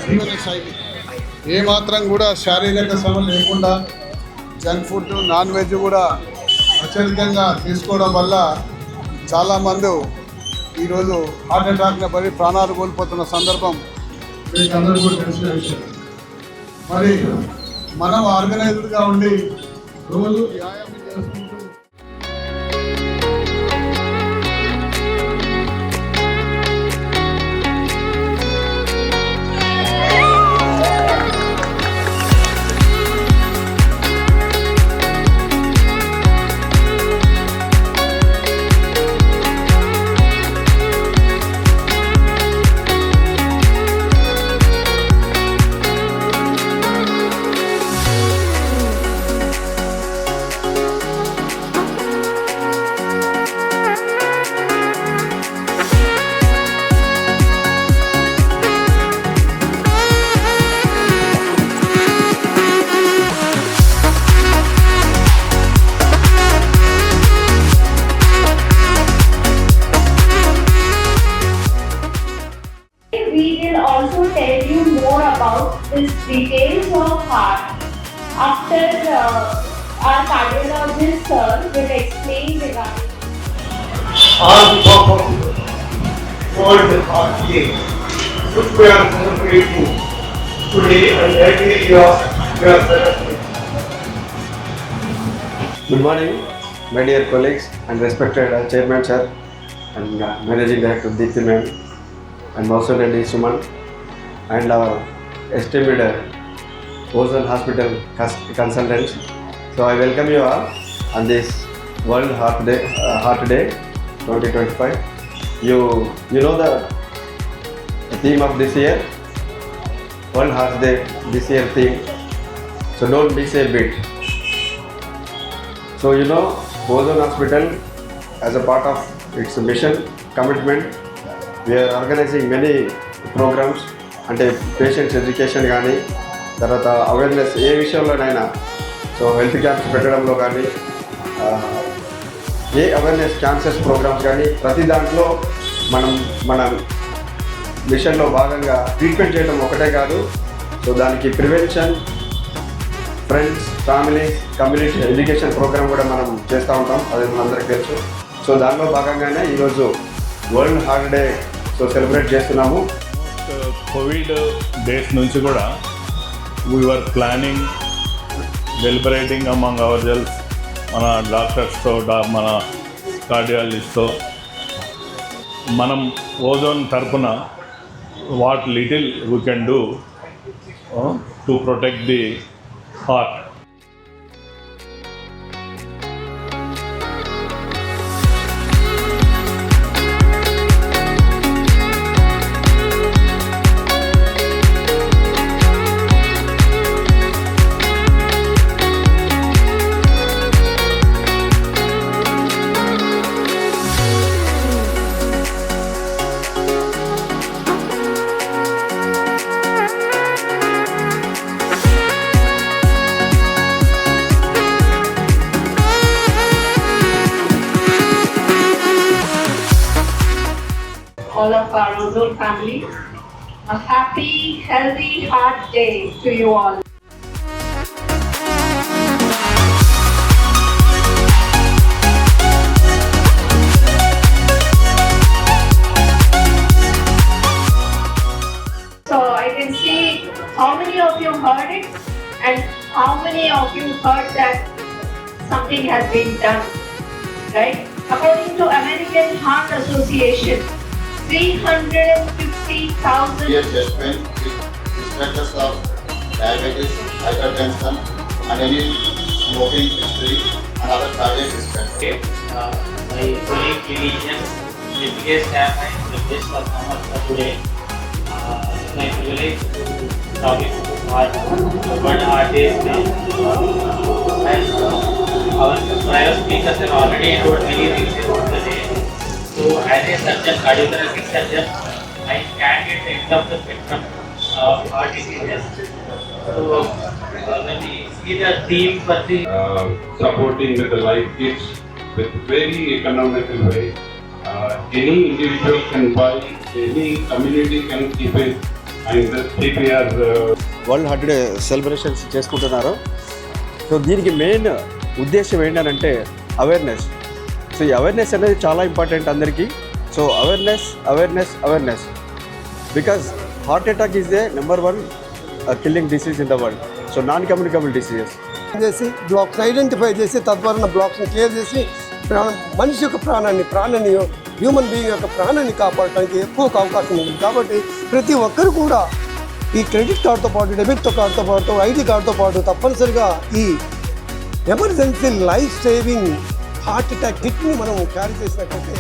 జీవన శైలి ఏమాత్రం కూడా శారీరక శ్రమ లేకుండా జంక్ ఫుడ్ నాన్ వెజ్ కూడా అత్యధికంగా తీసుకోవడం వల్ల చాలామంది ఈరోజు హార్ట్ అటాక్ని పడి ప్రాణాలు కోల్పోతున్న సందర్భం మీకు అందరూ కూడా తెలిసిన విషయం. మరి మనం ఆర్గనైజ్డ్గా ఉండి రోజు వ్యాయామం చేసుకుంటూ We will also tell you more about the details of heart. After our cardiologist sir will explain regarding. On top of World Heart Day, which we are celebrating today and every year we are celebrating. Good morning, my dear colleagues and respected Chairman Sir and Managing Director Deepthi Ma'am and also Lady Suman and our esteemed Ozone Hospital consultants. So I welcome you all on this World Heart Day 2025. You know the theme of this year, World Heart Day this year theme. So don't miss a bit. So Ozone Hospital as a part of its mission commitment, we are organizing many programs అంటే patients education కానీ తర్వాత awareness ఏ విషయంలోనైనా so health camps పెట్టడంలో కానీ a awareness cancers programmes కానీ ప్రతి దాంట్లో మన మిషన్లో భాగంగా ట్రీట్మెంట్ చేయడం ఒకటే కాదు, సో దానికి prevention, friends, families, community education program కూడా మనం చేస్తూ ఉంటాం, అది మనందరికీ తెలుసు. సో దానిలో భాగంగానే ఈరోజు world heart day so celebrate చేస్తున్నాము. కోవిడ్ డేస్ నుంచి కూడా we are planning deliberating among our cells, మన డాక్టర్స్తో మన కార్డియాలజిస్ట్తో మనం ఓజోన్ తరపున what little we can do to protect the heart. All of our Ozone family, a happy, healthy heart day to you all. So I can see how many of you heard it and how many of you heard that something has been done, right? According to American Heart Association, 350,000 Judgment with status of diabetes, hypertension, and any smoking history and other cardiac risk factors. My colleague clinicians, the biggest the best performance for today. My privilege to talking about World Heart Day. And our prior speakers have already told many things about the day. So as a surgeon, cardiothoracic surgeon, I can get the end of the spectrum of heart diseases. So when we see the theme for the supporting with the life kits with very economical way. Any individual can buy, any community can keep it and the CPR world heart day celebrations చేసుకుంటున్నారు. So దీనికి main ఉద్దేశం ఏంటంటే awareness. So ఈ awareness అనేది చాలా important అందరికీ. So awareness because heart attack is the number 1 killing disease in the world. So non communicable diseases చేసి blocks identify చేసి తద్వారా బ్లాక్స్ని క్లియర్ చేసి మనిషి యొక్క ప్రాణాన్ని హ్యూమన్ బీయింగ్ యొక్క ప్రాణాన్ని కాపాడటానికి ఎక్కువ అవకాశం ఉంది. కాబట్టి ప్రతి ఒక్కరు కూడా ఈ క్రెడిట్ కార్డుతో పాటు డెబిట్ కార్డుతో పాటు ఐడి కార్డుతో పాటు తప్పనిసరిగా ఈ emergency life saving heart attack కిట్ని మనం క్యారీ చేసినట్లయితే